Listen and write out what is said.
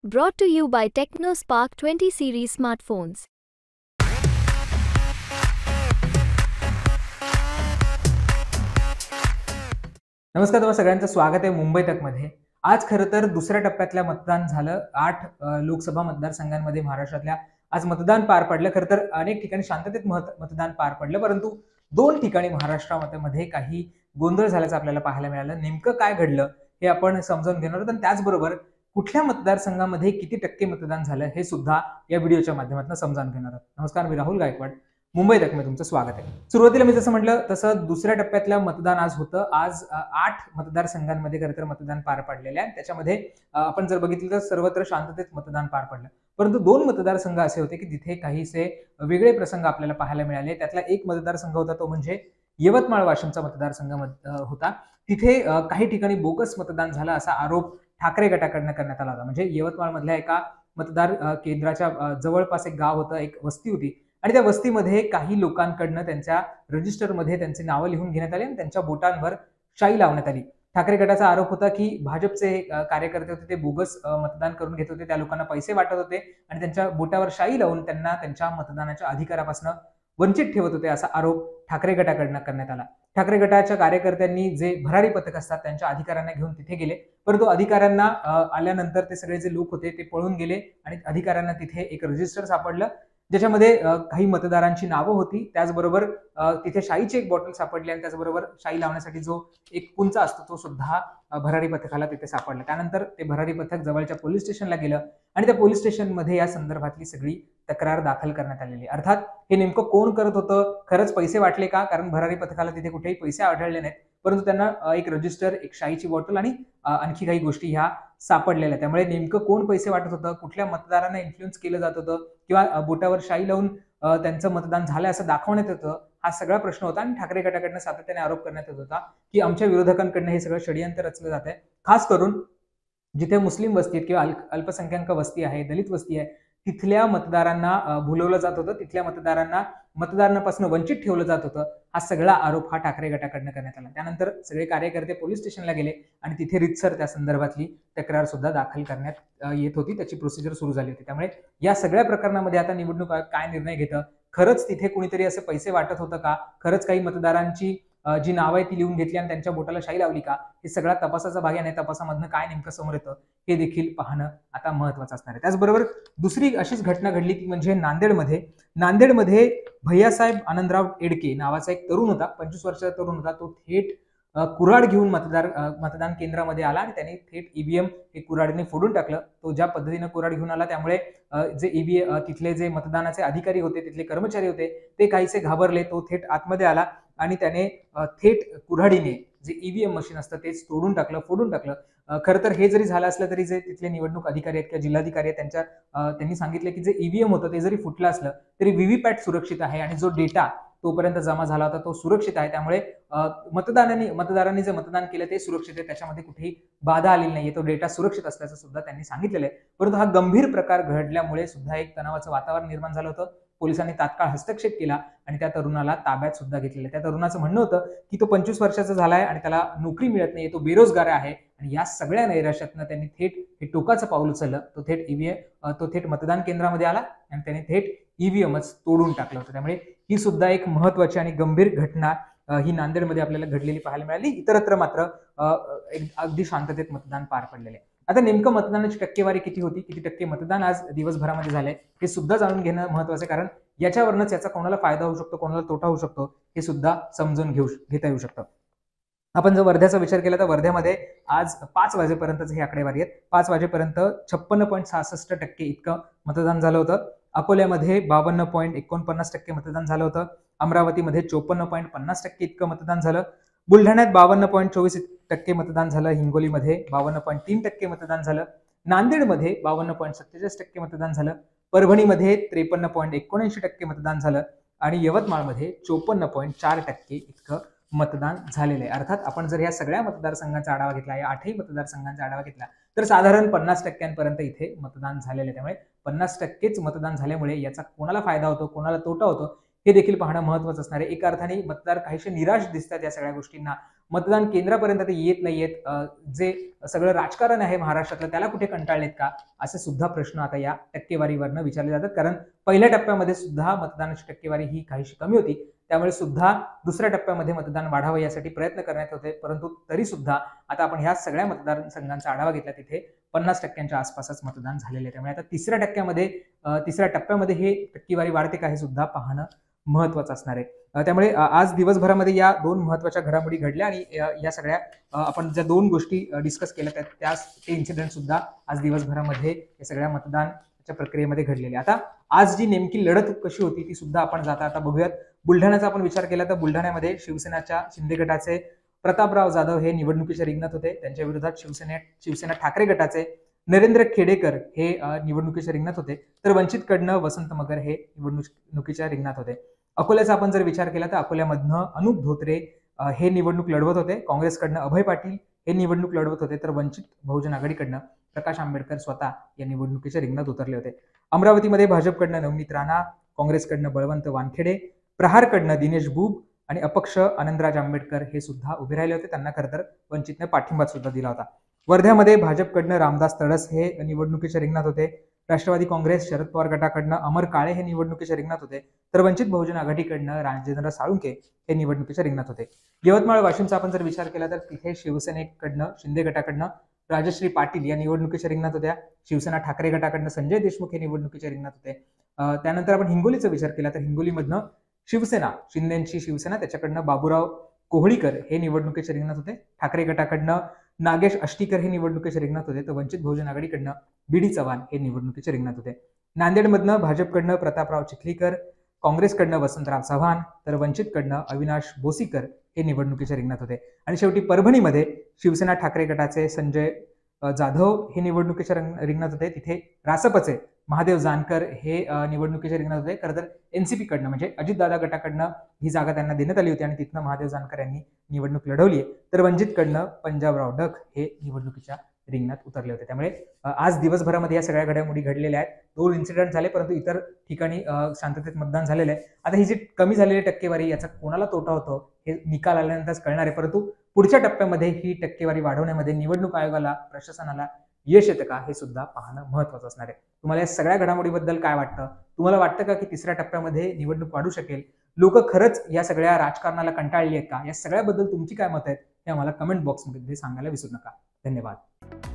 Brought to you by TechnoSpark 20 series smartphones. नमस्कार, तुम्हा सगळ्यांचं स्वागत आहे मुंबई तक मध्ये। आज खरं तर दुसऱ्या टप्प्यातल्या मतदान झालं। 8 लोकसभा मतदारसंघांमध्ये महाराष्ट्रातल्या आज मतदान पार पडलं। खरं तर अनेक ठिकाणी शांततेत मतदान पार पडलं, परंतु 2 ठिकाणी महाराष्ट्रामध्ये काही गोंधळ झाल्याचं आपल्याला पाहायला मिळालं। नेमकं काय घडलं हे आपण समजून घेणार आहोत आणि त्याचबरोबर कुठल्या मतदारसंघामध्ये किती टक्के मतदान झालं हे सुद्धा या व्हिडिओच्या माध्यमातून समजून घेणार आहोत। नमस्कार, मी राहुल गायकवाड, मुंबई तक मध्ये तुमचं स्वागत आहे। सुरुवातीला मी जसं म्हटलं तसं दुसऱ्या टप्प्यातलं मतदान आज होतं। आज 8 मतदारसंघांमध्ये खरं तर मतदान पार पडलेलं आहे। त्याच्यामध्ये आपण जर बघितलं तर सर्वत्र शांततेत मतदान पार पडलं, परंतु 2 मतदारसंघ असे होते की जिथे काहीसे वेगळे प्रसंग आपल्याला पाहायला मिळाले। त्यातला एक मतदारसंघ होता तो म्हणजे यवतमाळ वाशिमचा मतदारसंघ होता। तिथे काही ठिकाणी बोगस मतदान झालं असा आरोप ठाकरे गटाकडनं करण्यात आला होता। म्हणजे यवतमाळ मधल्या एका मतदार केंद्राच्या जवळपास एक गाव होतं, एक वस्ती होती आणि त्या वस्तीमध्ये काही लोकांकडनं त्यांच्या रजिस्टरमध्ये त्यांचे नावं लिहून घेण्यात आले आणि त्यांच्या बोटांवर शाई लावण्यात आली। ठाकरे गटाचा आरोप होता की भाजपचे कार्यकर्ते होते ते बोगस मतदान करून घेत होते, त्या लोकांना पैसे वाटत होते आणि त्यांच्या बोटावर शाई लावून त्यांना त्यांच्या मतदानाच्या अधिकारापासून वंचित ठेवत होते, असा आरोप ठाकरे गटाकडनं करण्यात आला। ठाकरे गटाच्या कार्यकर्त्यांनी जे भरारी पथक असतात त्यांच्या अधिकाऱ्यांना घेऊन तिथे गेले, परंतु अधिकाऱ्यांना आल्यानंतर ते सगळे जे लोक होते ते पळून गेले आणि अधिकाऱ्यांना तिथे एक रजिस्टर सापडलं ज्याच्यामध्ये काही मतदारांची नावं होती। त्याचबरोबर तिथे शाईची एक बॉटल सापडली आणि त्याचबरोबर शाई लावण्यासाठी जो एक पुंचा असतो तो सुद्धा भरारी पथकाला तिथे सापडला। त्यानंतर ते भरारी पथक जवळच्या पोलीस स्टेशनला गेलं आणि त्या पोलीस स्टेशनमध्ये या संदर्भातली सगळी तक्रार दाखल करण्यात आलेली। अर्थात हे नेमकं कोण करत होतं, खरंच पैसे वाटले का? कारण भरारी पथकाला तिथे कुठेही पैसे आढळले नाहीत, परंतु त्यांना एक रजिस्टर, एक शाईची बॉटल आणि आणखी काही गोष्टी ह्या सापडलेल्या। त्यामुळे नेमकं कोण पैसे वाटत होतं, कुठल्या मतदारांना इन्फ्लुएन्स केलं जात होतं किंवा बोटावर शाई लावून त्यांचं मतदान झालं असं दाखवण्यात येतं, हा सगळा प्रश्न होता। आणि ठाकरे गटाकडनं सातत्याने आरोप करण्यात येत होता की आमच्या विरोधकांकडनं हे सगळं षडयंत्र रचलं जात आहे। खास करून जिथे मुस्लिम वस्ती किंवा अल्पसंख्याक वस्ती आहे, दलित वस्ती आहे, तिथल्या मतदारांना भुलवलं जात होतं, तिथल्या मतदारांना मतदानापासून वंचित ठेवलं जात होतं। हा सगळा आरोप हा ठाकरे गटाकडनं करण्यात आला। त्यानंतर सगळे कार्यकर्ते पोलीस स्टेशनला गेले आणि तिथे रितसर त्या संदर्भातली तक्रार सुद्धा दाखल करण्यात येत होती, त्याची प्रोसिजर सुरू झाली होती। त्यामुळे या सगळ्या प्रकरणामध्ये आता निवडणूक आयोग काय निर्णय घेतं, खरंच तिथे कुणीतरी असे पैसे वाटत होतं का, खरंच काही मतदारांची जी नावं आहे ती लिहून घेतली आणि त्यांच्या बोटाला शाई लावली का, हे सगळा तपासाचा भाग आहे आणि तपासामधनं काय नेमकं समोर येतं हे देखील पाहणं आता महत्त्वाचं असणार आहे। त्याचबरोबर दुसरी अशीच घटना घडली ती म्हणजे नांदेडमध्ये भैयासाहेब आनंदराव एडके नावाचा एक तरुण होता, 25 वर्षाचा तरुण होता। तो थेट कुऱ्हाड घेऊन मतदान केंद्रामध्ये आला आणि त्याने थेट ईव्हीएम हे कुऱ्हाडीने फोडून टाकलं। तो ज्या पद्धतीने कुऱ्हाड घेऊन आला त्यामुळे जे ईव्हीएम तिथले जे मतदानाचे अधिकारी होते, तिथले कर्मचारी होते, ते काहीसे घाबरले। तो थेट आतमध्ये आला आणि त्याने थेट कुऱ्हाडीने जे ईव्हीएम मशीन असतं तेच तोडून टाकलं, फोडून टाकलं। खरं तर हे जरी झालं असलं तरी जे तिथले निवडणूक अधिकारी आहेत किंवा जिल्हाधिकारी आहेत त्यांनी सांगितलं की जे ईव्हीएम होतं ते जरी फुटलं असलं तरी व्हीव्हीपॅट सुरक्षित आहे आणि जो डेटा तोपर्यंत जमा झाला होता तो सुरक्षित आहे। त्यामुळे मतदारांनी जे मतदान केलं ते सुरक्षित आहे, त्याच्यामध्ये कुठेही बाधा आलेली नाहीये, तो डेटा सुरक्षित असल्याचं सुद्धा त्यांनी सांगितलेलं आहे। परंतु हा गंभीर प्रकार घडल्यामुळे सुद्धा एक तणावाचं वातावरण निर्माण झालं होतं। पोलिसांनी तात्काळ हस्तक्षेप केला आणि त्या तरुणाला ताब्यात सुद्धा घेतलेलं आहे। त्या तरुणाचं म्हणणं होतं की तो 25 वर्षाचा झालाय आणि त्याला नोकरी मिळत नाही, तो बेरोजगार आहे आणि या सगळ्या नैराश्यातनं त्यांनी थेट हे टोकाचं पाऊल उचललं। तो थेट मतदान केंद्रामध्ये आला आणि त्याने थेट ईव्हीएमच तोडून टाकलं होतं। त्यामुळे ही सुद्धा एक महत्त्वाची आणि गंभीर घटना ही नांदेडमध्ये आपल्याला घडलेली पाहायला मिळाली। इतरत्र मात्र अगदी शांततेत मतदान पार पडलेले। आता नेमकं मतदानाची टक्केवारी किती होती, किती टक्के मतदान आज दिवसभरामध्ये झालंय हे सुद्धा जाणून घेणं महत्त्वाचं आहे, कारण याच्यावरनच याचा कोणाला फायदा होऊ शकतो, कोणाला तोटा होऊ शकतो हे सुद्धा समजून घेता येऊ शकतं। आपण जर वर्ध्याचा विचार केला तर वर्ध्यामध्ये आज 5 वाजेपर्यंतच ही आकडेवारी आहेत। 5 वाजेपर्यंत 56.66% इतकं मतदान झालं होतं। अकोल्यामध्ये 52.49% मतदान झालं होतं। अमरावतीमध्ये 54.50% इतकं मतदान झालं। बुलढाण्यात 52.24% मतदान झालं। हिंगोलीमध्ये 52.3% मतदान झालं। नांदेडमध्ये 52.47% मतदान झालं। परभणीमध्ये 53.79% मतदान झालं आणि यवतमाळमध्ये 54.4% इतकं मतदान झालेलं आहे। अर्थात आपण जर या सगळ्या मतदारसंघांचा आढावा घेतला, या 8ही मतदारसंघांचा आढावा घेतला तर साधारण 50% इथे मतदान झालेलं आहे। त्यामुळे 50%च मतदान झाल्यामुळे याचा कोणाला फायदा होतो, कोणाला तोटा होतो हे देखील पाहणं महत्त्वाचं असणार आहे. एका अर्थाने मतदार काहीसे निराश दिसतात या सगळ्या गोष्टींना. मतदान केंद्रापर्यंत ते येत नाहीयेत. जे सगळं राजकारण आहे महाराष्ट्रातलं त्याला कुठे कंटाळलेत का, असे सुद्धा प्रश्न आता या टक्केवारीवरनं विचारले जातात. कारण पहिल्या टप्प्यामध्ये सुद्धा मतदानाची टक्केवारी ही काहीशी कमी होती. त्यामुळे सुद्धा दुसऱ्या टप्प्यामध्ये मतदान वाढावं यासाठी प्रयत्न करण्यात होते. परंतु तरी सुद्धा आता आपण ह्या सगळ्या मतदारसंघांचा आढावा घेतला, तिथे 50% आसपासच मतदान झालेले आहे. त्यामुळे आता तिसऱ्या टप्प्यामध्ये हे टक्केवारी वाढते का हे सुद्धा पाहणं महत्त्वाचं असणार आहे. त्यामुळे आज दिवसभरामध्ये या दोन महत्त्वाच्या घडामोडी घडल्या आणि या सगळ्या आपण ज्या दोन गोष्टी डिस्कस केल्या ते इन्सिडेंट सुद्धा आज दिवसभरामध्ये या सगळ्या मतदानच्या प्रक्रियेमध्ये घडलेले. आता आज जी नेमकी लढत कशी होती ती सुद्धा आपण आता बघूयात. बुलढाण्याचा आपण विचार केला तर बुलढाण्यामध्ये शिवसेनाच्या शिंदे गटाचे प्रतापराव जाधव हे निवडणुकीच्या रिंगणात होते. त्यांच्या विरोधात शिवसेना ठाकरे गटाचे नरेंद्र खेडेकर हे निवडणुकीच्या रिंगणात होते. तर वंचितकडनं वसंत मगर हे निवडणुकीच्या रिंगणात होते. अकोल्याचा आपण जर विचार केला तर अकोल्यामधनं अनुप धोत्रे हे निवडणूक लढवत होते. काँग्रेसकडनं अभय पाटील हे निवडणूक लढवत होते. तर वंचित बहुजन आघाडीकडनं प्रकाश आंबेडकर स्वतः या निवडणुकीच्या रिंगणात उतरले होते. अमरावतीमध्ये भाजपकडनं नवनीत राणा, काँग्रेसकडनं बळवंत वानखेडे, प्रहारकडनं दिनेश बुब आणि अपक्ष आनंदराज आंबेडकर हे सुद्धा उभे राहिले होते. त्यांना खरं तर वंचितने पाठिंबा सुद्धा दिला होता. वर्ध्यामध्ये भाजपकडनं रामदास तडस हे निवडणुकीच्या रिंगणात होते. राष्ट्रवादी काँग्रेस शरद पवार गटाकडनं अमर काळे हे निवडणुकीच्या रिंगणात होते. तर वंचित बहुजन आघाडीकडनं राजेंद्र साळुंके हे निवडणुकीच्या रिंगणात होते. यवतमाळ वाशिमचा आपण जर विचार केला तर तिथे शिवसेनेकडनं शिंदे गटाकडनं राजश्री पाटील या निवडणुकीच्या रिंगणात होत्या. शिवसेना ठाकरे गटाकडनं संजय देशमुख हे निवडणुकीच्या रिंगणात होते. त्यानंतर आपण हिंगोलीचा विचार केला तर हिंगोलीमधनं शिंदेची शिवसेना त्याच्याकडनं बाबूराव कोहळीकर हे निवडणुकीच्या रिंगणात होते. ठाकरे गटाकडनं नागेश अष्टीकर हे निवडणुकीच्या रिंगणात होते. तर वंचित बहुजन आघाडीकडनं बीडी चव्हाण हे निवडणुकीच्या रिंगणात होते. नांदेडमधनं भाजपकडनं प्रतापराव चिखलीकर, काँग्रेसकडनं वसंतराव चव्हाण, तर वंचितकडनं अविनाश बोसीकर हे निवडणुकीच्या रिंगणात होते. आणि शेवटी परभणीमध्ये शिवसेना ठाकरे गटाचे संजय जाधव हे निवडणुकीच्या रिंगणात होते. तिथे रासपचे महादेव जानकर हे निवडणुकीच्या रिंगणात होते. खरं तर एनसीपी कडनं म्हणजे अजितदादा गटाकडनं ही जागा त्यांना देण्यात आली होती आणि तिथनं महादेव जानकर यांनी निवडणूक लढवली आहे. तर वंचितकडनं पंजाबराव डक हे निवडणुकीच्या रिंगणात उतरले होते. त्यामुळे आज दिवसभरामध्ये या सगळ्या घडामोडी घडलेल्या आहेत. 2 इन्सिडेंट झाले, परंतु इतर ठिकाणी शांततेत मतदान झालेलं आहे. आता ही जी कमी झालेली टक्केवारी याचा कोणाला तोटा होतो हे निकाल आल्यानंतरच कळणार आहे. परंतु पुढच्या टप्प्यामध्ये ही टक्केवारी वाढवण्यामध्ये निवडणूक आयोगाला, प्रशासनाला यश येतं का हे सुद्धा पाहणं महत्त्वाचं असणार आहे. तुम्हाला या सगळ्या घडामोडीबद्दल काय वाटतं? तुम्हाला वाटतं का की तिसऱ्या टप्प्यामध्ये निवडणूक वाढू शकेल? लोक खरंच या सगळ्या राजकारणाला कंटाळली आहेत का? या सगळ्याबद्दल तुमची काय मत आहेत हे आम्हाला कमेंट बॉक्समध्ये सांगायला विसरू नका. धन्यवाद.